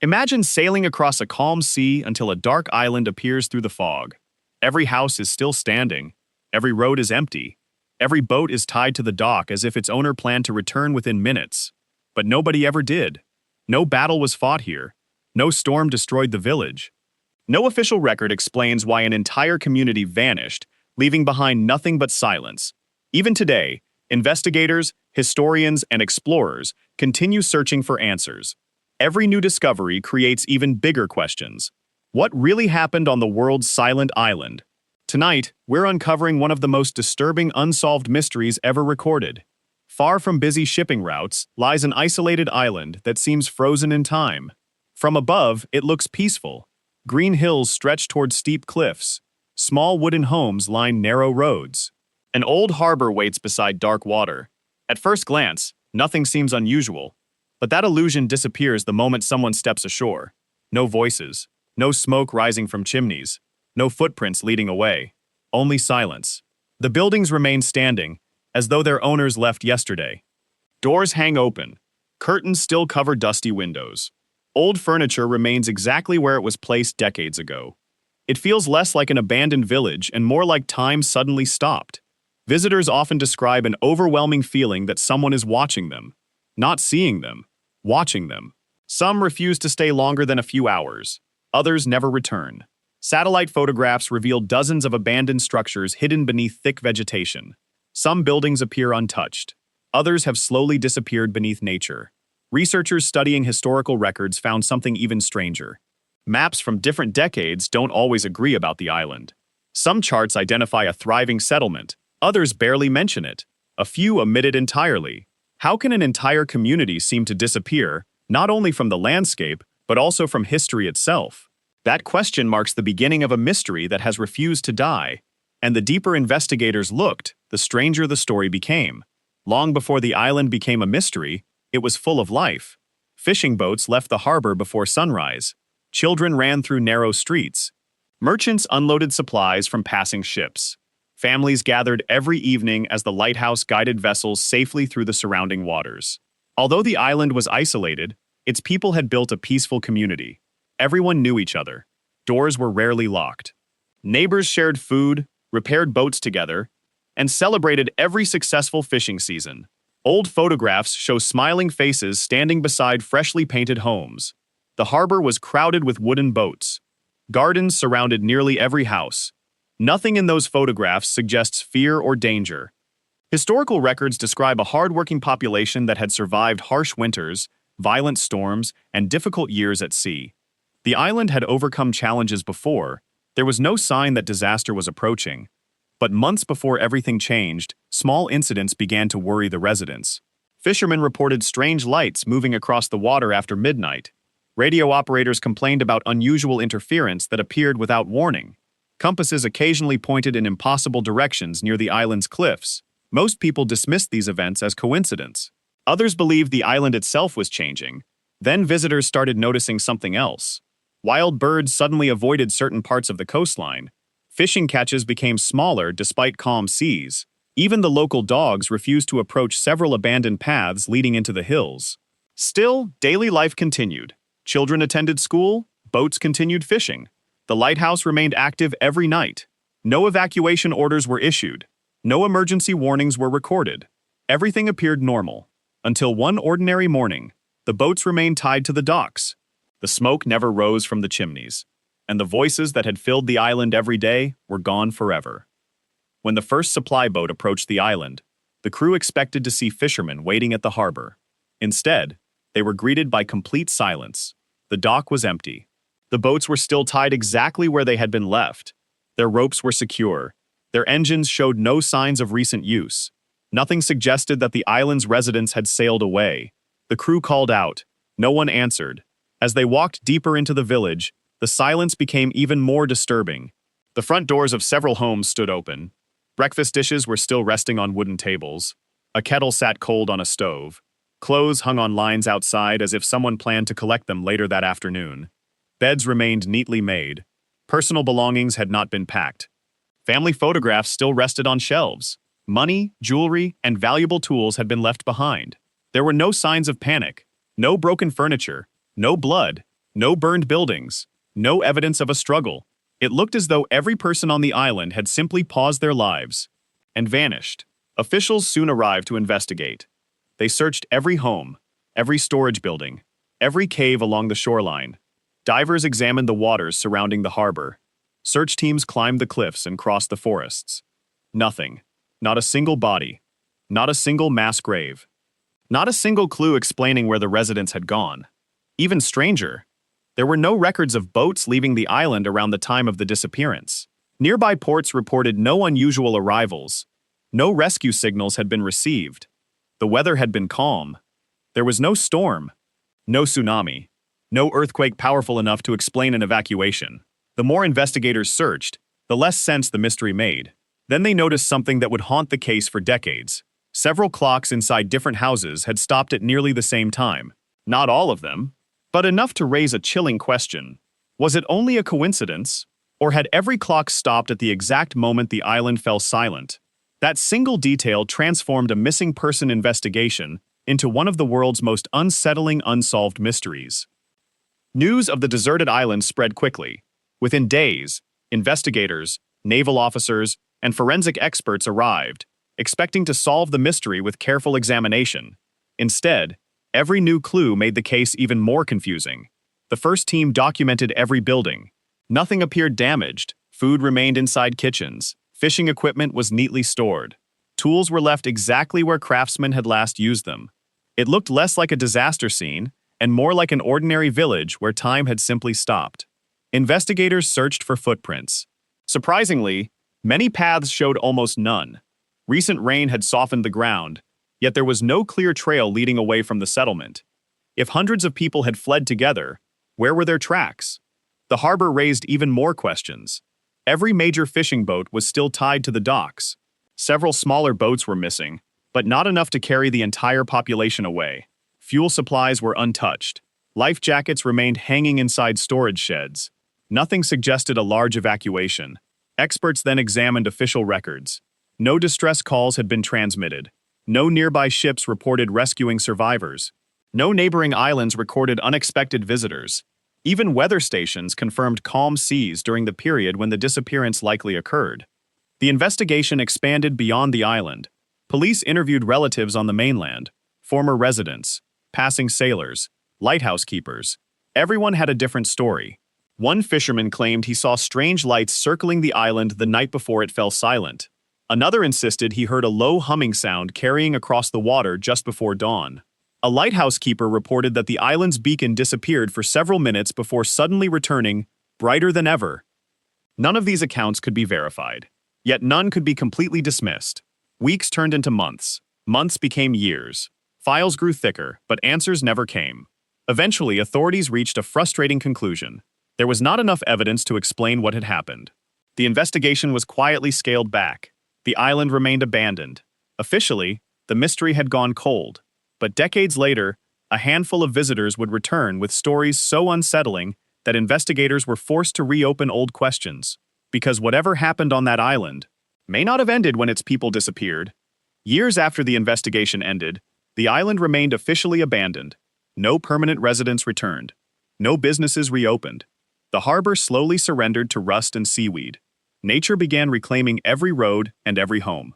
Imagine sailing across a calm sea until a dark island appears through the fog. Every house is still standing. Every road is empty. Every boat is tied to the dock as if its owner planned to return within minutes. But nobody ever did. No battle was fought here. No storm destroyed the village. No official record explains why an entire community vanished, leaving behind nothing but silence. Even today, investigators, historians, and explorers continue searching for answers. Every new discovery creates even bigger questions. What really happened on the world's silent island? Tonight, we're uncovering one of the most disturbing unsolved mysteries ever recorded. Far from busy shipping routes lies an isolated island that seems frozen in time. From above, it looks peaceful. Green hills stretch toward steep cliffs. Small wooden homes line narrow roads. An old harbor waits beside dark water. At first glance, nothing seems unusual. But that illusion disappears the moment someone steps ashore. No voices. No smoke rising from chimneys. No footprints leading away. Only silence. The buildings remain standing, as though their owners left yesterday. Doors hang open. Curtains still cover dusty windows. Old furniture remains exactly where it was placed decades ago. It feels less like an abandoned village and more like time suddenly stopped. Visitors often describe an overwhelming feeling that someone is watching them. Not seeing them, watching them. Some refuse to stay longer than a few hours. Others never return. Satellite photographs reveal dozens of abandoned structures hidden beneath thick vegetation. Some buildings appear untouched. Others have slowly disappeared beneath nature. Researchers studying historical records found something even stranger. Maps from different decades don't always agree about the island. Some charts identify a thriving settlement. Others barely mention it. A few omit it entirely. How can an entire community seem to disappear, not only from the landscape, but also from history itself? That question marks the beginning of a mystery that has refused to die. And the deeper investigators looked, the stranger the story became. Long before the island became a mystery, it was full of life. Fishing boats left the harbor before sunrise. Children ran through narrow streets. Merchants unloaded supplies from passing ships. Families gathered every evening as the lighthouse guided vessels safely through the surrounding waters. Although the island was isolated, its people had built a peaceful community. Everyone knew each other. Doors were rarely locked. Neighbors shared food, repaired boats together, and celebrated every successful fishing season. Old photographs show smiling faces standing beside freshly painted homes. The harbor was crowded with wooden boats. Gardens surrounded nearly every house. Nothing in those photographs suggests fear or danger. Historical records describe a hard-working population that had survived harsh winters, violent storms, and difficult years at sea. The island had overcome challenges before. There was no sign that disaster was approaching. But months before everything changed, small incidents began to worry the residents. Fishermen reported strange lights moving across the water after midnight. Radio operators complained about unusual interference that appeared without warning. Compasses occasionally pointed in impossible directions near the island's cliffs. Most people dismissed these events as coincidence. Others believed the island itself was changing. Then visitors started noticing something else. Wild birds suddenly avoided certain parts of the coastline. Fishing catches became smaller despite calm seas. Even the local dogs refused to approach several abandoned paths leading into the hills. Still, daily life continued. Children attended school, boats continued fishing. The lighthouse remained active every night. No evacuation orders were issued. No emergency warnings were recorded. Everything appeared normal. Until one ordinary morning, the boats remained tied to the docks. The smoke never rose from the chimneys. And the voices that had filled the island every day were gone forever. When the first supply boat approached the island, the crew expected to see fishermen waiting at the harbor. Instead, they were greeted by complete silence. The dock was empty. The boats were still tied exactly where they had been left. Their ropes were secure. Their engines showed no signs of recent use. Nothing suggested that the island's residents had sailed away. The crew called out. No one answered. As they walked deeper into the village, the silence became even more disturbing. The front doors of several homes stood open. Breakfast dishes were still resting on wooden tables. A kettle sat cold on a stove. Clothes hung on lines outside as if someone planned to collect them later that afternoon. Beds remained neatly made. Personal belongings had not been packed. Family photographs still rested on shelves. Money, jewelry, and valuable tools had been left behind. There were no signs of panic, no broken furniture, no blood, No burned buildings. No evidence of a struggle. It looked as though every person on the island had simply paused their lives and vanished. Officials soon arrived to investigate. They searched every home, every storage building, every cave along the shoreline. Divers examined the waters surrounding the harbor. Search teams climbed the cliffs and crossed the forests. Nothing. Not a single body. Not a single mass grave. Not a single clue explaining where the residents had gone. Even stranger, there were no records of boats leaving the island around the time of the disappearance. Nearby ports reported no unusual arrivals. No rescue signals had been received. The weather had been calm. There was no storm. No tsunami. No earthquake powerful enough to explain an evacuation. The more investigators searched, the less sense the mystery made. Then they noticed something that would haunt the case for decades. Several clocks inside different houses had stopped at nearly the same time. Not all of them, but enough to raise a chilling question. Was it only a coincidence, or had every clock stopped at the exact moment the island fell silent? That single detail transformed a missing person investigation into one of the world's most unsettling unsolved mysteries. News of the deserted island spread quickly. Within days, investigators, naval officers, and forensic experts arrived, expecting to solve the mystery with careful examination. Instead, every new clue made the case even more confusing. The first team documented every building. Nothing appeared damaged. Food remained inside kitchens. Fishing equipment was neatly stored. Tools were left exactly where craftsmen had last used them. It looked less like a disaster scene and more like an ordinary village where time had simply stopped. Investigators searched for footprints. Surprisingly, many paths showed almost none. Recent rain had softened the ground, yet there was no clear trail leading away from the settlement. If hundreds of people had fled together, where were their tracks? The harbor raised even more questions. Every major fishing boat was still tied to the docks. Several smaller boats were missing, but not enough to carry the entire population away. Fuel supplies were untouched. Life jackets remained hanging inside storage sheds. Nothing suggested a large evacuation. Experts then examined official records. No distress calls had been transmitted. No nearby ships reported rescuing survivors. No neighboring islands recorded unexpected visitors. Even weather stations confirmed calm seas during the period when the disappearance likely occurred. The investigation expanded beyond the island. Police interviewed relatives on the mainland, former residents, passing sailors, lighthouse keepers. Everyone had a different story. One fisherman claimed he saw strange lights circling the island the night before it fell silent. Another insisted he heard a low humming sound carrying across the water just before dawn. A lighthouse keeper reported that the island's beacon disappeared for several minutes before suddenly returning, brighter than ever. None of these accounts could be verified. Yet none could be completely dismissed. Weeks turned into months. Months became years. Files grew thicker, but answers never came. Eventually, authorities reached a frustrating conclusion. There was not enough evidence to explain what had happened. The investigation was quietly scaled back. The island remained abandoned. Officially, the mystery had gone cold. But decades later, a handful of visitors would return with stories so unsettling that investigators were forced to reopen old questions. Because whatever happened on that island may not have ended when its people disappeared. Years after the investigation ended, the island remained officially abandoned. No permanent residents returned. No businesses reopened. The harbor slowly surrendered to rust and seaweed. Nature began reclaiming every road and every home.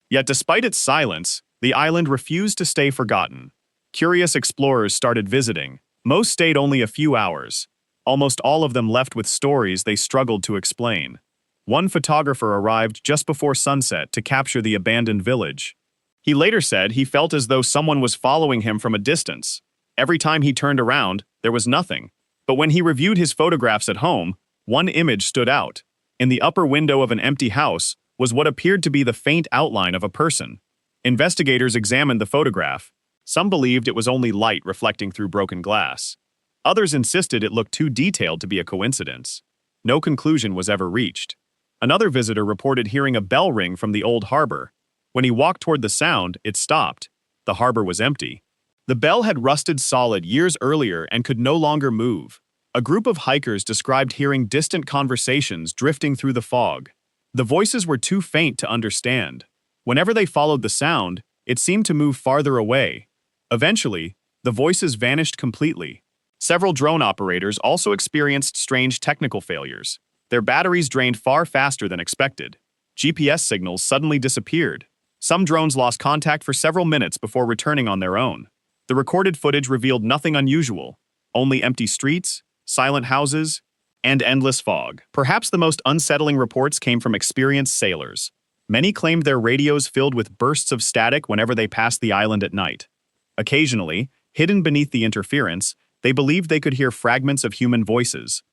Yet despite its silence, the island refused to stay forgotten. Curious explorers started visiting. Most stayed only a few hours. Almost all of them left with stories they struggled to explain. One photographer arrived just before sunset to capture the abandoned village. He later said he felt as though someone was following him from a distance. Every time he turned around, there was nothing. But when he reviewed his photographs at home, one image stood out. In the upper window of an empty house was what appeared to be the faint outline of a person. Investigators examined the photograph. Some believed it was only light reflecting through broken glass. Others insisted it looked too detailed to be a coincidence. No conclusion was ever reached. Another visitor reported hearing a bell ring from the old harbor. When he walked toward the sound, it stopped. The harbor was empty. The bell had rusted solid years earlier and could no longer move. A group of hikers described hearing distant conversations drifting through the fog. The voices were too faint to understand. Whenever they followed the sound, it seemed to move farther away. Eventually, the voices vanished completely. Several drone operators also experienced strange technical failures. Their batteries drained far faster than expected. GPS signals suddenly disappeared. Some drones lost contact for several minutes before returning on their own. The recorded footage revealed nothing unusual, only empty streets, silent houses, and endless fog. Perhaps the most unsettling reports came from experienced sailors. Many claimed their radios filled with bursts of static whenever they passed the island at night. Occasionally, hidden beneath the interference, they believed they could hear fragments of human voices.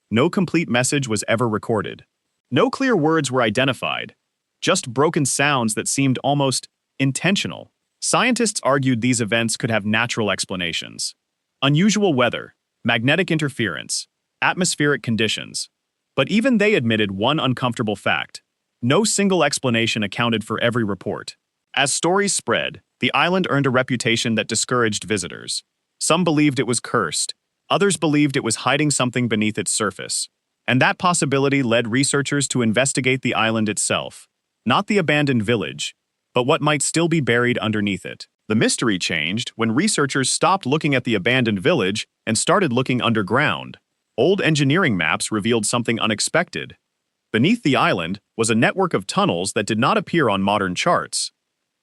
No complete message was ever recorded. No clear words were identified, just broken sounds that seemed almost intentional. Scientists argued these events could have natural explanations. Unusual weather, magnetic interference, atmospheric conditions. But even they admitted one uncomfortable fact. No single explanation accounted for every report. As stories spread, the island earned a reputation that discouraged visitors. Some believed it was cursed, others believed it was hiding something beneath its surface. And that possibility led researchers to investigate the island itself. Not the abandoned village, but what might still be buried underneath it. The mystery changed when researchers stopped looking at the abandoned village and started looking underground. Old engineering maps revealed something unexpected. Beneath the island was a network of tunnels that did not appear on modern charts.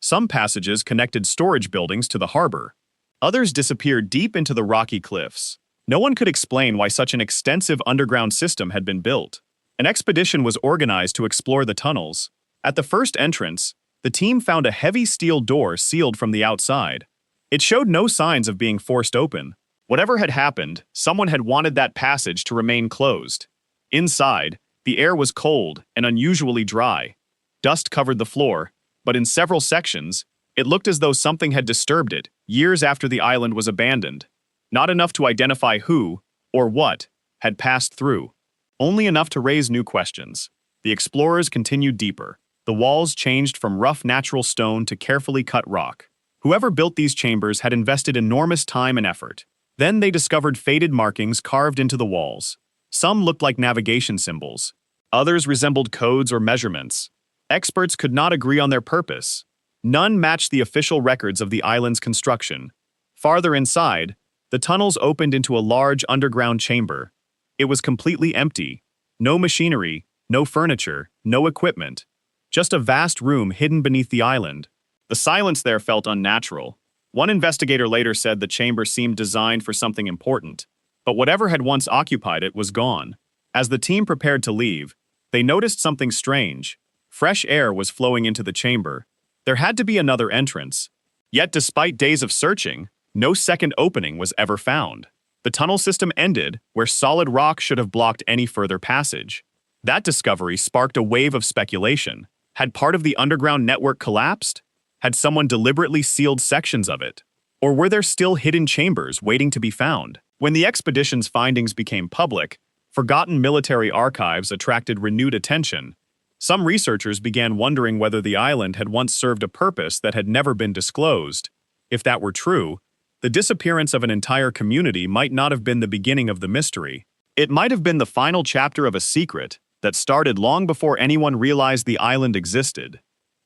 Some passages connected storage buildings to the harbor. Others disappeared deep into the rocky cliffs. No one could explain why such an extensive underground system had been built. An expedition was organized to explore the tunnels. At the first entrance, the team found a heavy steel door sealed from the outside. It showed no signs of being forced open. Whatever had happened, someone had wanted that passage to remain closed. Inside, the air was cold and unusually dry. Dust covered the floor, but in several sections, it looked as though something had disturbed it years after the island was abandoned. Not enough to identify who, or what, had passed through. Only enough to raise new questions. The explorers continued deeper. The walls changed from rough natural stone to carefully cut rock. Whoever built these chambers had invested enormous time and effort. Then they discovered faded markings carved into the walls. Some looked like navigation symbols. Others resembled codes or measurements. Experts could not agree on their purpose. None matched the official records of the island's construction. Farther inside, the tunnels opened into a large underground chamber. It was completely empty. No machinery, no furniture, no equipment. Just a vast room hidden beneath the island. The silence there felt unnatural. One investigator later said the chamber seemed designed for something important, but whatever had once occupied it was gone. As the team prepared to leave, they noticed something strange. Fresh air was flowing into the chamber. There had to be another entrance. Yet despite days of searching, no second opening was ever found. The tunnel system ended where solid rock should have blocked any further passage. That discovery sparked a wave of speculation. Had part of the underground network collapsed? Had someone deliberately sealed sections of it? Or were there still hidden chambers waiting to be found? When the expedition's findings became public, forgotten military archives attracted renewed attention. Some researchers began wondering whether the island had once served a purpose that had never been disclosed. If that were true, the disappearance of an entire community might not have been the beginning of the mystery. It might have been the final chapter of a secret that started long before anyone realized the island existed.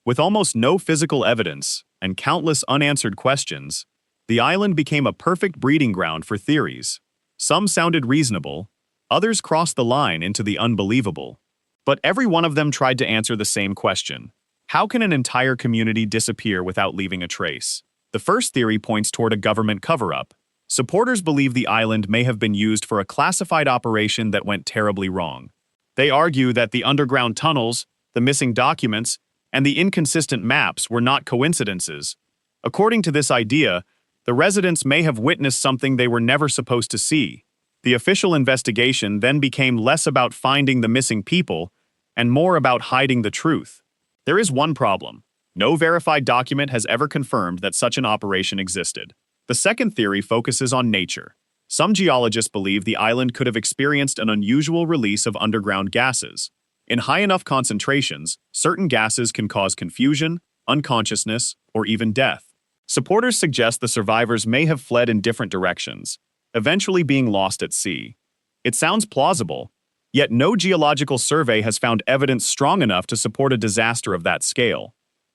With almost no physical evidence and countless unanswered questions, the island became a perfect breeding ground for theories. Some sounded reasonable, others crossed the line into the unbelievable. But every one of them tried to answer the same question. How can an entire community disappear without leaving a trace? The first theory points toward a government cover-up. Supporters believe the island may have been used for a classified operation that went terribly wrong. They argue that the underground tunnels, the missing documents, and the inconsistent maps were not coincidences. According to this idea, the residents may have witnessed something they were never supposed to see. The official investigation then became less about finding the missing people and more about hiding the truth. There is one problem. No verified document has ever confirmed that such an operation existed. The second theory focuses on nature. Some geologists believe the island could have experienced an unusual release of underground gases. In high enough concentrations, certain gases can cause confusion, unconsciousness, or even death. Supporters suggest the survivors may have fled in different directions, eventually being lost at sea. It sounds plausible, yet no geological survey has found evidence strong enough to support a disaster of that scale.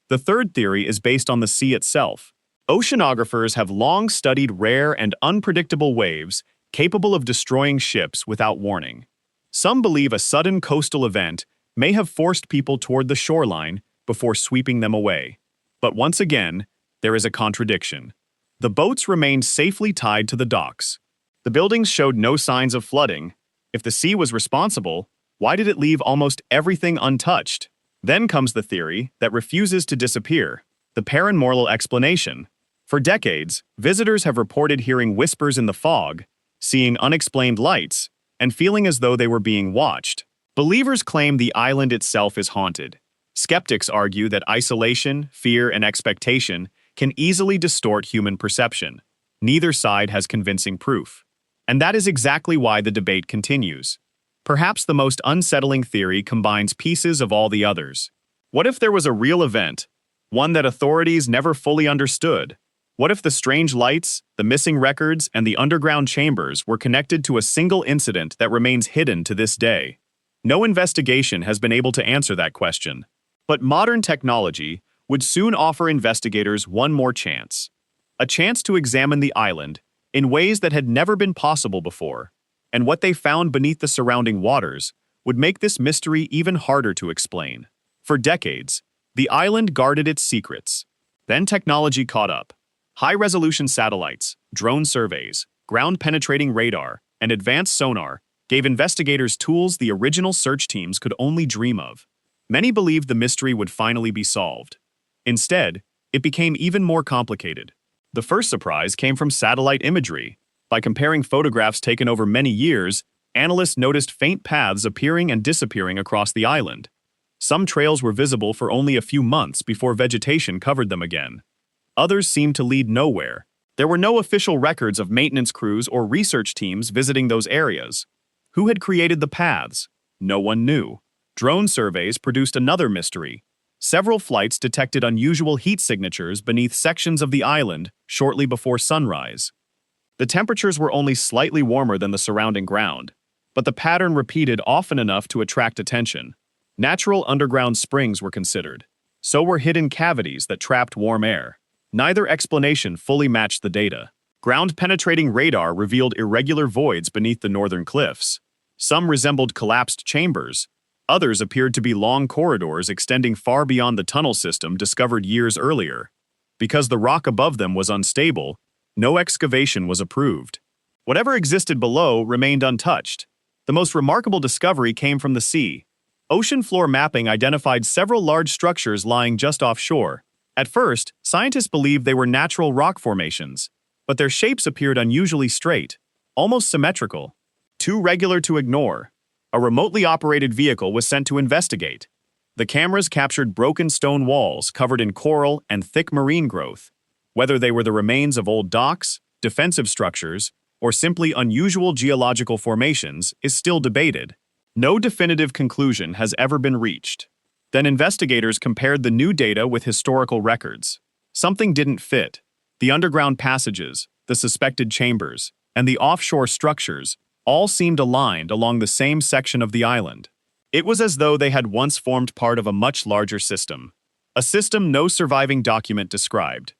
The third theory is based on the sea itself. Oceanographers have long studied rare and unpredictable waves capable of destroying ships without warning. Some believe a sudden coastal event may have forced people toward the shoreline before sweeping them away. But once again, there is a contradiction. The boats remained safely tied to the docks. The buildings showed no signs of flooding. If the sea was responsible, why did it leave almost everything untouched? Then comes the theory that refuses to disappear, the paranormal explanation. For decades, visitors have reported hearing whispers in the fog, seeing unexplained lights, and feeling as though they were being watched. Believers claim the island itself is haunted. Skeptics argue that isolation, fear, and expectation can easily distort human perception. Neither side has convincing proof. And that is exactly why the debate continues. Perhaps the most unsettling theory combines pieces of all the others. What if there was a real event, one that authorities never fully understood? What if the strange lights, the missing records, and the underground chambers were connected to a single incident that remains hidden to this day? No investigation has been able to answer that question. But modern technology would soon offer investigators one more chance. A chance to examine the island in ways that had never been possible before. And what they found beneath the surrounding waters would make this mystery even harder to explain. For decades, the island guarded its secrets. Then technology caught up. High-resolution satellites, drone surveys, ground-penetrating radar, and advanced sonar gave investigators tools the original search teams could only dream of. Many believed the mystery would finally be solved. Instead, it became even more complicated. The first surprise came from satellite imagery. By comparing photographs taken over many years, analysts noticed faint paths appearing and disappearing across the island. Some trails were visible for only a few months before vegetation covered them again. Others seemed to lead nowhere. There were no official records of maintenance crews or research teams visiting those areas. Who had created the paths? No one knew. Drone surveys produced another mystery. Several flights detected unusual heat signatures beneath sections of the island shortly before sunrise. The temperatures were only slightly warmer than the surrounding ground, but the pattern repeated often enough to attract attention. Natural underground springs were considered. So were hidden cavities that trapped warm air. Neither explanation fully matched the data. Ground-penetrating radar revealed irregular voids beneath the northern cliffs. Some resembled collapsed chambers. Others appeared to be long corridors extending far beyond the tunnel system discovered years earlier. Because the rock above them was unstable, no excavation was approved. Whatever existed below remained untouched. The most remarkable discovery came from the sea. Ocean floor mapping identified several large structures lying just offshore. At first, scientists believed they were natural rock formations, but their shapes appeared unusually straight, almost symmetrical. Too regular to ignore. A remotely operated vehicle was sent to investigate. The cameras captured broken stone walls covered in coral and thick marine growth. Whether they were the remains of old docks, defensive structures, or simply unusual geological formations is still debated. No definitive conclusion has ever been reached. Then investigators compared the new data with historical records. Something didn't fit. The underground passages, the suspected chambers, and the offshore structures all seemed aligned along the same section of the island. It was as though they had once formed part of a much larger system. A system no surviving document described.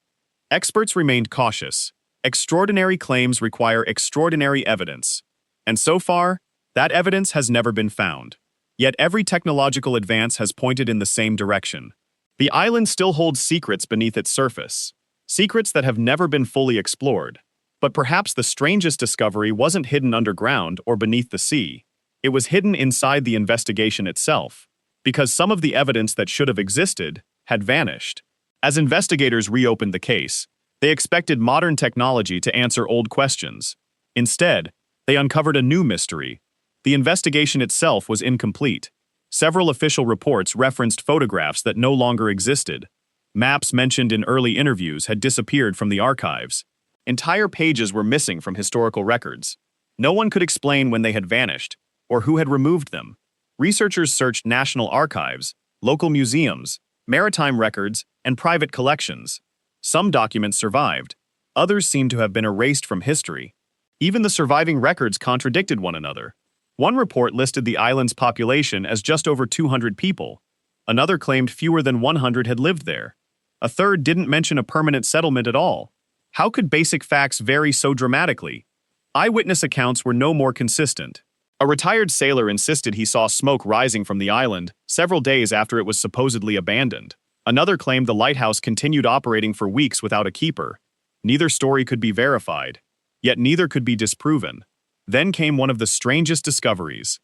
Experts remained cautious. Extraordinary claims require extraordinary evidence. And so far, that evidence has never been found. Yet every technological advance has pointed in the same direction. The island still holds secrets beneath its surface. Secrets that have never been fully explored. But perhaps the strangest discovery wasn't hidden underground or beneath the sea. It was hidden inside the investigation itself, because some of the evidence that should have existed had vanished. As investigators reopened the case, they expected modern technology to answer old questions. Instead, they uncovered a new mystery. The investigation itself was incomplete. Several official reports referenced photographs that no longer existed. Maps mentioned in early interviews had disappeared from the archives. Entire pages were missing from historical records. No one could explain when they had vanished, or who had removed them. Researchers searched national archives, local museums, maritime records, and private collections. Some documents survived. Others seemed to have been erased from history. Even the surviving records contradicted one another. One report listed the island's population as just over 200 people. Another claimed fewer than 100 had lived there. A third didn't mention a permanent settlement at all. How could basic facts vary so dramatically? Eyewitness accounts were no more consistent. A retired sailor insisted he saw smoke rising from the island several days after it was supposedly abandoned. Another claimed the lighthouse continued operating for weeks without a keeper. Neither story could be verified, yet neither could be disproven. Then came one of the strangest discoveries.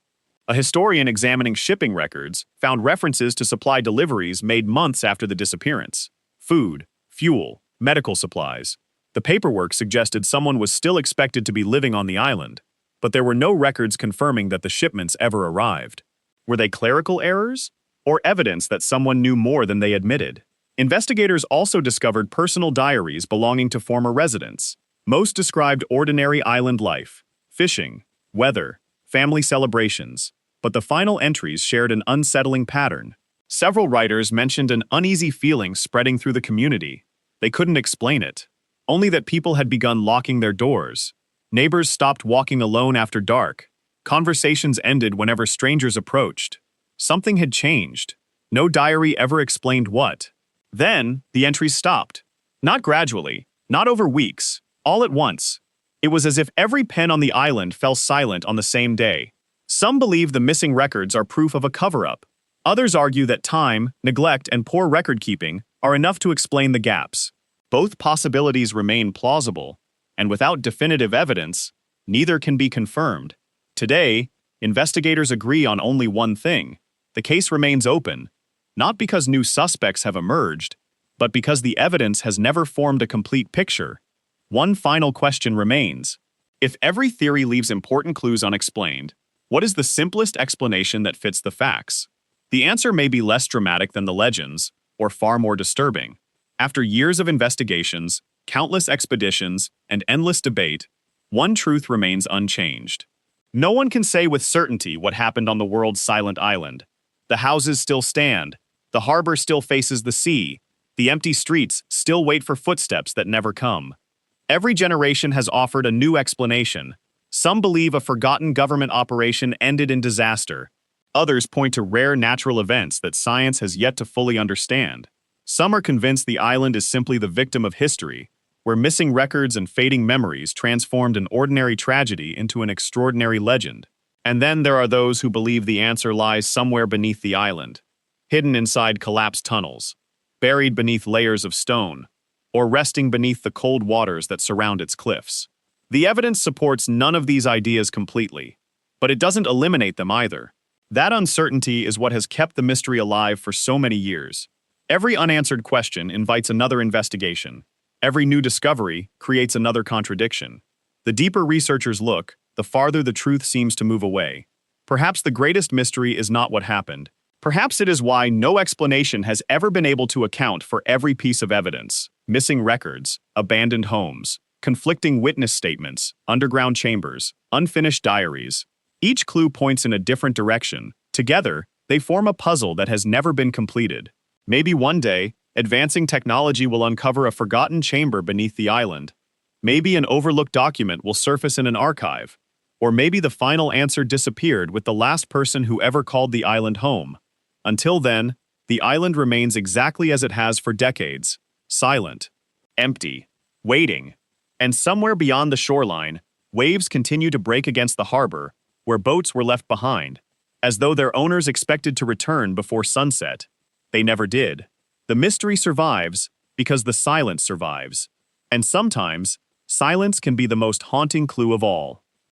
A historian examining shipping records found references to supply deliveries made months after the disappearance. Food, fuel, medical supplies. The paperwork suggested someone was still expected to be living on the island, but there were no records confirming that the shipments ever arrived. Were they clerical errors? Or evidence that someone knew more than they admitted? Investigators also discovered personal diaries belonging to former residents. Most described ordinary island life, fishing, weather, family celebrations, but the final entries shared an unsettling pattern. Several writers mentioned an uneasy feeling spreading through the community. They couldn't explain it, only that people had begun locking their doors. Neighbors stopped walking alone after dark. Conversations ended whenever strangers approached. Something had changed. No diary ever explained what. Then, the entries stopped. Not gradually, not over weeks, all at once. It was as if every pen on the island fell silent on the same day. Some believe the missing records are proof of a cover-up. Others argue that time, neglect, and poor record-keeping are enough to explain the gaps. Both possibilities remain plausible, and without definitive evidence, neither can be confirmed. Today, investigators agree on only one thing. The case remains open, not because new suspects have emerged, but because the evidence has never formed a complete picture. One final question remains. If every theory leaves important clues unexplained, what is the simplest explanation that fits the facts? The answer may be less dramatic than the legends, or far more disturbing. After years of investigations, countless expeditions, and endless debate, one truth remains unchanged. No one can say with certainty what happened on the world's silent island. The houses still stand, the harbor still faces the sea, the empty streets still wait for footsteps that never come. Every generation has offered a new explanation. Some believe a forgotten government operation ended in disaster. Others point to rare natural events that science has yet to fully understand. Some are convinced the island is simply the victim of history, where missing records and fading memories transformed an ordinary tragedy into an extraordinary legend. And then there are those who believe the answer lies somewhere beneath the island, hidden inside collapsed tunnels, buried beneath layers of stone, or resting beneath the cold waters that surround its cliffs. The evidence supports none of these ideas completely, but it doesn't eliminate them either. That uncertainty is what has kept the mystery alive for so many years. Every unanswered question invites another investigation. Every new discovery creates another contradiction. The deeper researchers look, the farther the truth seems to move away. Perhaps the greatest mystery is not what happened. Perhaps it is why no explanation has ever been able to account for every piece of evidence: missing records, abandoned homes, conflicting witness statements, underground chambers, unfinished diaries. Each clue points in a different direction. Together, they form a puzzle that has never been completed. Maybe one day, advancing technology will uncover a forgotten chamber beneath the island. Maybe an overlooked document will surface in an archive. Or maybe the final answer disappeared with the last person who ever called the island home. Until then, the island remains exactly as it has for decades: silent, empty, waiting. And somewhere beyond the shoreline, waves continue to break against the harbor, where boats were left behind, as though their owners expected to return before sunset. They never did. The mystery survives because the silence survives. And sometimes, silence can be the most haunting clue of all.